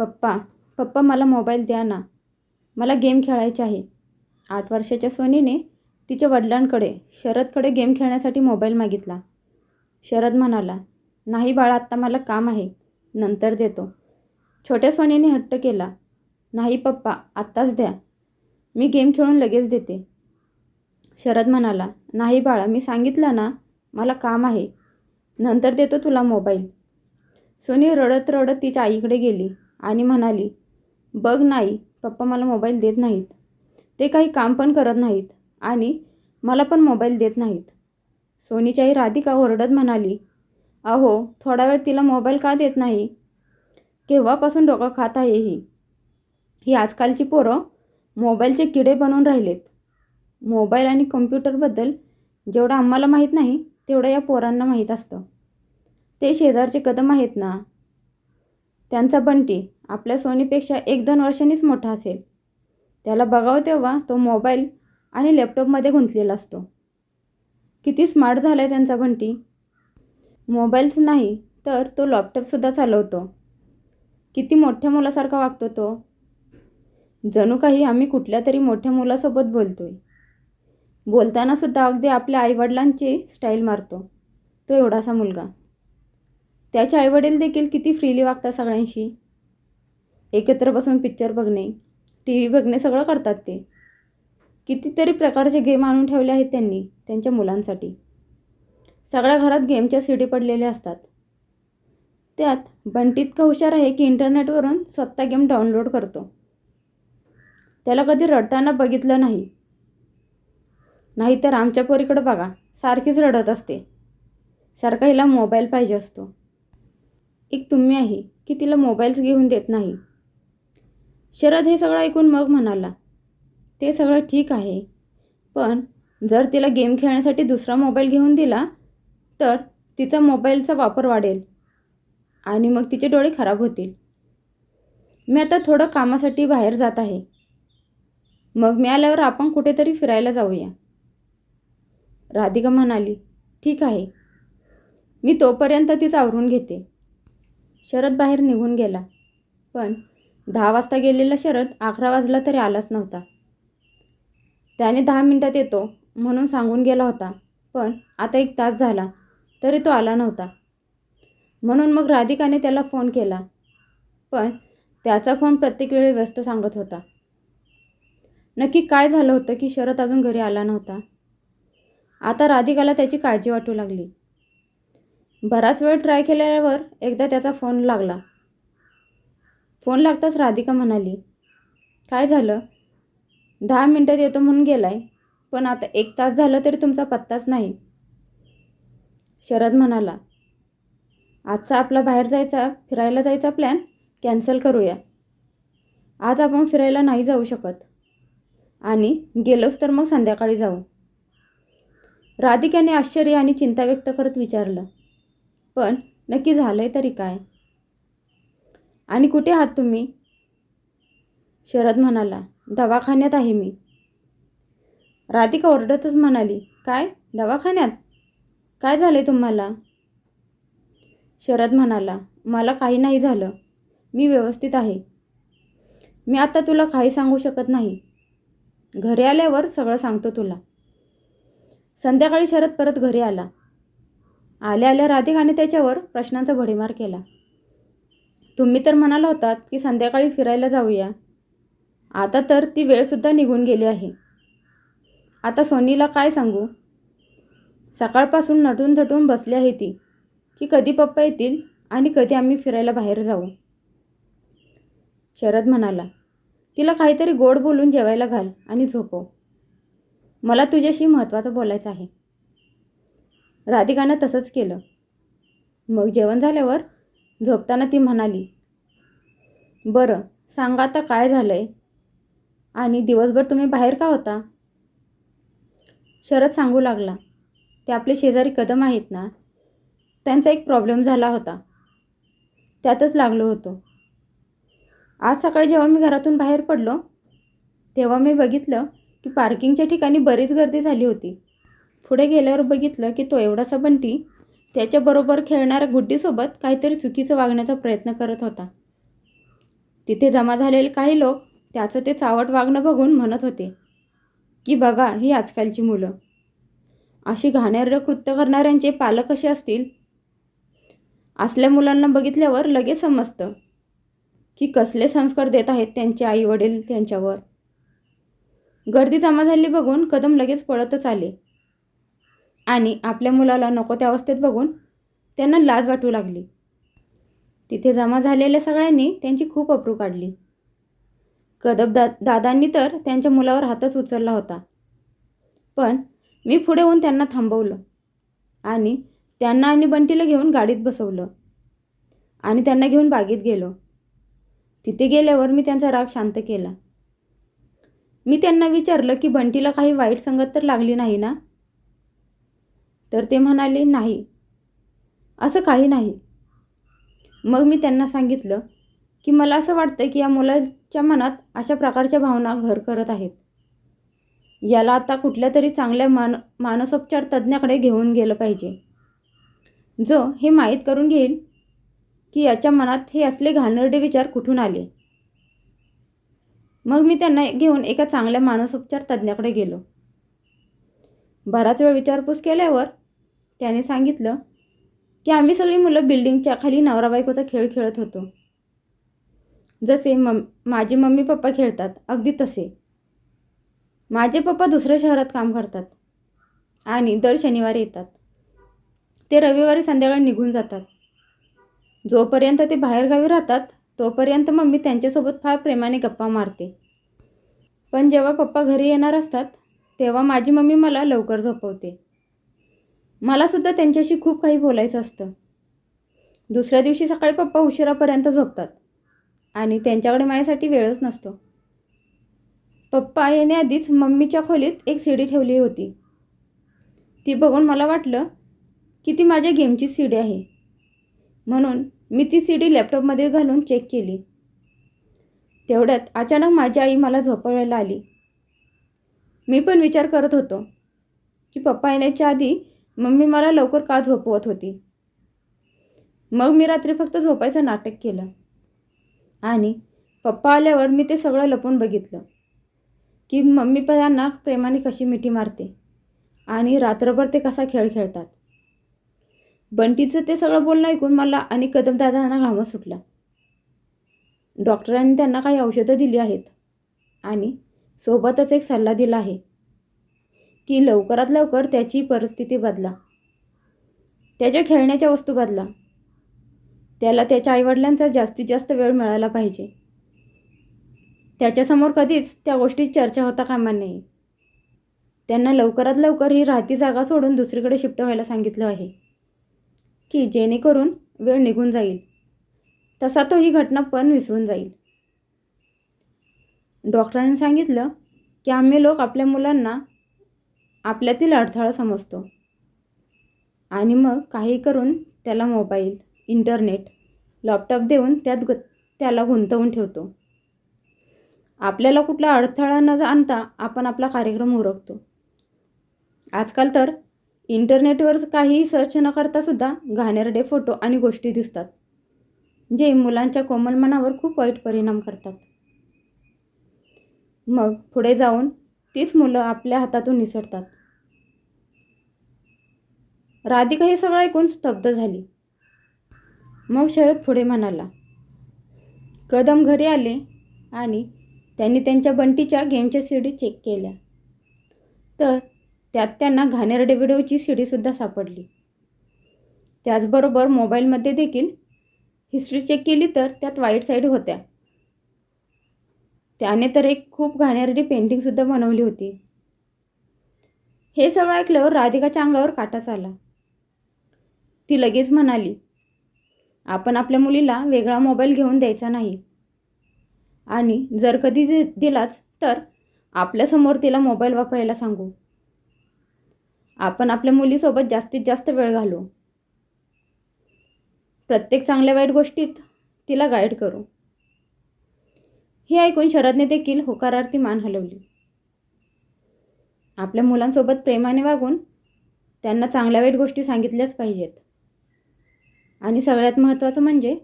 पप्पा पप्पा मला मोबाईल द्या ना, मला गेम खेळायचे आहे. 8 वर्षाच्या सोनीने तिच्या वडिलांकडे शरदकडे गेम खेळण्यासाठी मोबाईल मागितला. शरद म्हणाला, नाही बाळा, आत्ता मला काम आहे, नंतर देतो. छोट्या सोनीने हट्ट केला, नाही पप्पा, आत्ताच द्या, मी गेम खेळून लगेच देते. शरद म्हणाला, नाही बाळा, मी सांगितलं ना, मला काम आहे, नंतर देतो तुला मोबाईल. सोनी रडत रडत तिच्या आईकडे गेली आणि म्हणाली, बघ नाही, पप्पा मला मोबाईल देत नाहीत. ते काही काम पण करत नाहीत आणि मला पण मोबाईल देत नाहीत. सोनीची आई राधिका ओरडत म्हणाली, अहो, थोडा वेळ तिला मोबाईल का देत नाही? केव्हापासून डोकं खात आहे ही आजकालची पोरं मोबाईलचे किडे बनून राहिलेत. मोबाईल आणि कम्प्युटरबद्दल जेवढं आम्हाला माहीत नाही तेवढं या पोरांना माहीत असतं. ते शेजारचे कदम आहेत ना, त्यांचा बंटी आपल्या सोनीपेक्षा 1-2 वर्षांनीच मोठा असेल. त्याला बघावं तेव्हा तो मोबाईल आणि लॅपटॉपमध्ये गुंतलेला असतो. किती स्मार्ट झाला आहे त्यांचा बंटी. मोबाईलच नाही तर तो लॅपटॉपसुद्धा चालवतो. किती मोठ्या मुलासारखा वागतो तो. जणू काही आम्ही कुठल्या तरी मोठ्या मुलासोबत बोलतोय. बोलतानासुद्धा अगदी आपल्या आईवडिलांची स्टाईल मारतो तो एवढासा मुलगा. त्याचे आईवडील देखील किती फ्रीली वागतात सगळ्यांशी. एकत्र बसून पिक्चर बघणे, टी व्ही बघणे सगळं करतात ते. कितीतरी प्रकारचे गेम आणून ठेवले आहेत त्यांनी त्यांच्या मुलांसाठी. सगळ्या घरात गेमच्या सीडी पडलेल्या असतात. त्यात बंटी इतका हुशार आहे की इंटरनेटवरून स्वतः गेम डाउनलोड करतो. त्याला कधी रडताना बघितलं नाही. नाहीतर आमच्या पोरीकडे बघा, सारखीच रडत असते. सारखा हिला मोबाईल पाहिजे असतो. एक तुम्ही आहे की तिला मोबाईल्स घेऊन देत नाही. शरद हे सगळं ऐकून मग म्हणाला, ते सगळं ठीक आहे, पण जर तिला गेम खेळण्यासाठी दुसरा मोबाईल घेऊन दिला तर तिचा मोबाईलचा वापर वाढेल आणि मग तिचे डोळे खराब होतील. मी आता थोडं कामासाठी बाहेर जात आहे, मग मी आल्यावर आपण कुठेतरी फिरायला जाऊया. राधिका म्हणाली, ठीक आहे, मी तोपर्यंत तीच आवरून घेते. शरद बाहेर निघून गेला, पण 10 वाजता गेलेला शरद 11 वाजला तरी आलाच नव्हता. त्याने 10 मिनिटात येतो म्हणून सांगून गेला होता, पण आता 1 तास झाला तरी तो आला नव्हता. म्हणून मग राधिकाने त्याला फोन केला, पण त्याचा फोन प्रत्येक वेळी व्यस्त सांगत होता. नक्की काय झालं होतं की शरद अजून घरी आला नव्हता? आता राधिकाला त्याची काळजी वाटू लागली. बराच वेळ ट्राय केल्यावर एकदा त्याचा फोन लागला. फोन लागताच राधिका म्हणाली, काय झालं? 10 मिनिटात येतो म्हणून गेलाय, पण आता 1 तास झालं तरी तुमचा पत्ताच नाही. शरद म्हणाला, आजचा आपला बाहेर फिरायला जायचा प्लॅन कॅन्सल करूया. आज आपण फिरायला नाही जाऊ शकत आणि गेलोच तर मग संध्याकाळी जाऊ. राधिकाने आश्चर्य आणि चिंता व्यक्त करत विचारलं, पण नक्की झालंय तरी काय? आणि कुठे आहात तुम्ही? शरद म्हणाला, दवाखान्यात आहे मी. राधिका ओरडतच म्हणाली, काय दवाखान्यात? काय झालंय तुम्हाला? शरद म्हणाला, मला काही नाही झालं, मी व्यवस्थित आहे. मी आता तुला काही सांगू शकत नाही. घरी आल्यावर सगळं सांगतो तुला. संध्याकाळी शरद परत घरी आला. आल्या आल्या राधिकाने त्याच्यावर प्रश्नांचा भडीमार केला. तुम्ही तर म्हणाला होतात की संध्याकाळी फिरायला जाऊया. आता तर ती वेळसुद्धा निघून गेली आहे. आता सोनीला काय सांगू? सकाळपासून नटून झटून बसली आहे ती की कधी पप्पा येतील आणि कधी आम्ही फिरायला बाहेर जाऊ. शरद म्हणाला, तिला काहीतरी गोड बोलून जेवायला घाल आणि झोपव. मला तुझ्याशी महत्त्वाचं बोलायचं आहे. राधिकानं तसंच केलं. मग जेवण झाल्यावर झोपताना ती म्हणाली, बरं सांगा आता काय झालंय आणि दिवसभर तुम्ही बाहेर का होता? शरद सांगू लागला, ते आपले शेजारी कदम आहेत ना, त्यांचा एक प्रॉब्लेम झाला होता, त्यातच लागलो होतो. आज सकाळी जेव्हा मी घरातून बाहेर पडलो तेव्हा मी बघितलं की पार्किंगच्या ठिकाणी बरीच गर्दी झाली होती. पुढे गेल्यावर बघितलं की तो एवढासा बंटी त्याच्याबरोबर खेळणाऱ्या गुड्डीसोबत काहीतरी चुकीचं वागण्याचा प्रयत्न करत होता. तिथे जमा झालेले काही लोक त्याचं ते चावट वागणं बघून म्हणत होते की बघा ही आजकालची मुलं, अशी घाणेरडं कृत्य करणाऱ्यांचे पालक कसे असतील. असल्या मुलांना बघितल्यावर लगेच समजतं की कसले संस्कार देत आहेत त्यांचे आई वडील त्यांच्यावर. गर्दी जमा झाली बघून कदम लगेच पळतच आले आणि आपल्या मुलाला नको त्या अवस्थेत बघून त्यांना लाज वाटू लागली. तिथे जमा झालेल्या सगळ्यांनी त्यांची खूप अप्रू काढली. कदम दादांनी तर त्यांच्या मुलावर हातच उचलला होता, पण मी पुढे होऊन त्यांना थांबवलं आणि त्यांना आणि बंटीला घेऊन गाडीत बसवलं आणि त्यांना घेऊन बागेत गेलो. तिथे गेल्यावर मी त्यांचा राग शांत केला. मी त्यांना विचारलं की बंटीला काही वाईट संगत तर लागली नाही ना. तर ते म्हणाले नाही, असं काही नाही. मग मी त्यांना सांगितलं की मला असं वाटतं की या मुलाच्या मनात अशा प्रकारच्या भावना घर करत आहेत. याला आता कुठल्या तरी चांगल्या मानसोपचार तज्ज्ञाकडे घेऊन गेलं पाहिजे, जो हे माहीत करून घेईल की याच्या मनात हे असले घाणेरडे विचार कुठून आले. मग मी त्यांना घेऊन एका चांगल्या मानसोपचार तज्ज्ञाकडे गेलो. बराच वेळ विचारपूस केल्यावर त्याने सांगितलं की आम्ही सगळी मुलं बिल्डिंगच्या खाली नवरा बायकोचा खेळ खेळत होतो. जसे माझे मम्मी पप्पा खेळतात अगदी तसे. माझे पप्पा दुसऱ्या शहरात काम करतात आणि दर शनिवारी येतात. ते रविवारी संध्याकाळी निघून जातात. जोपर्यंत ते बाहेरगावी राहतात तोपर्यंत मम्मी त्यांच्यासोबत फार प्रेमाने गप्पा मारते. पण जेव्हा पप्पा घरी येणार असतात तेव्हा माझी मम्मी मला लवकर झोपवते. मलासुद्धा त्यांच्याशी खूप काही बोलायचं असतं. दुसऱ्या दिवशी सकाळी पप्पा उशिरापर्यंत झोपतात आणि त्यांच्याकडे माझ्यासाठी वेळच नसतो. पप्पा येण्याआधीच मम्मीच्या खोलीत एक सीडी ठेवली होती. ती बघून मला वाटलं की ती माझ्या गेमची सीडी आहे, म्हणून मी ती सीडी लॅपटॉपमध्ये घालून चेक केली. तेवढ्यात अचानक माझी आई मला झोपवायला आली. मी पण विचार करत होतो की पप्पा येण्याच्या आधी मम्मी मला लवकर का झोपवत होती. मग मी रात्री फक्त झोपायचं नाटक केलं आणि पप्पा आल्यावर मी ते सगळं लपून बघितलं की मम्मी त्यांना प्रेमाने कशी मिठी मारते आणि रात्रभर ते कसा खेळ खेळतात. बंटीचं ते सगळं बोलणं ऐकून मला आणि कदमदादांना घामच सुटला. डॉक्टरांनी त्यांना काही औषधं दिली आहेत आणि सोबतच एक सल्ला दिला आहे की लवकरात लवकर त्याची परिस्थिती बदला, त्याच्या खेळण्याच्या वस्तू बदला. त्याला त्याच्या आईवडिलांचा जास्तीत जास्त वेळ मिळाला पाहिजे. त्याच्यासमोर कधीच त्या गोष्टीची चर्चा होता कामा नये. त्यांना लवकरात लवकर ही राहती जागा सोडून दुसरीकडे शिफ्ट व्हायला सांगितलं आहे की जेणेकरून वेळ निघून जाईल, तसा तो ही घटना पण विसरून जाईल. डॉक्टरांनी सांगितलं की आम्ही लोक आपल्या मुलांना आपल्यातील अडथळा समजतो आणि मग काही करून त्याला मोबाईल, इंटरनेट, लॅपटॉप देऊन त्याला गुंतवून ठेवतो. आपल्याला कुठला अडथळा न आणता आपण आपला कार्यक्रम उरकतो. आजकाल तर इंटरनेटवर काहीही सर्च न करतासुद्धा घाणेरडे फोटो आणि गोष्टी दिसतात, जे मुलांच्या कोमल मनावर खूप वाईट परिणाम करतात. मग पुढे जाऊन तीच मुलं आपल्या हातातून निसटतात. राधिका हे सगळं ऐकून स्तब्ध झाली. मग शरद पुढे म्हणाला. कदम घरी आले आणि त्यांनी त्यांच्या बंटीच्या गेमच्या सीडी चेक केल्या, तर त्यात त्यांना घाणेरडे व्हिडिओची सीडीसुद्धा सापडली. त्याचबरोबर मोबाईलमध्ये देखील हिस्ट्री चेक केली तर त्यात वाईट साईड होत्या. त्याने तर एक खूप घाणेरडी पेंटिंगसुद्धा बनवली होती. हे सगळं ऐकल्यावर राधिकाच्या अंगावर काटाच आला. ती लगेच म्हणाली, आपण आपल्या मुलीला वेगळा मोबाईल घेऊन द्यायचा नाही आणि जर कधी दिलाच तर आपल्यासमोर तिला मोबाईल वापरायला सांगू. आपण आपल्या मुलीसोबत जास्तीत जास्त वेळ घालवू. प्रत्येक चांगल्या वाईट गोष्टीत तिला गाईड करू. हे ऐकून शरदने देखील होकारार्थी मान हलवली. आपल्या मुलांसोबत प्रेमाने वागून त्यांना चांगल्या वाईट गोष्टी सांगितल्याच पाहिजेत आणि सगळ्यात महत्त्वाचं म्हणजे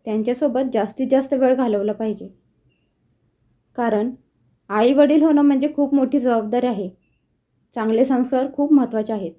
त्यांच्यासोबत जास्तीत जास्त वेळ घालवला पाहिजे. कारण आई वडील होणं म्हणजे खूप मोठी जबाबदारी आहे. चांगले संस्कार खूप महत्त्वाचे आहेत.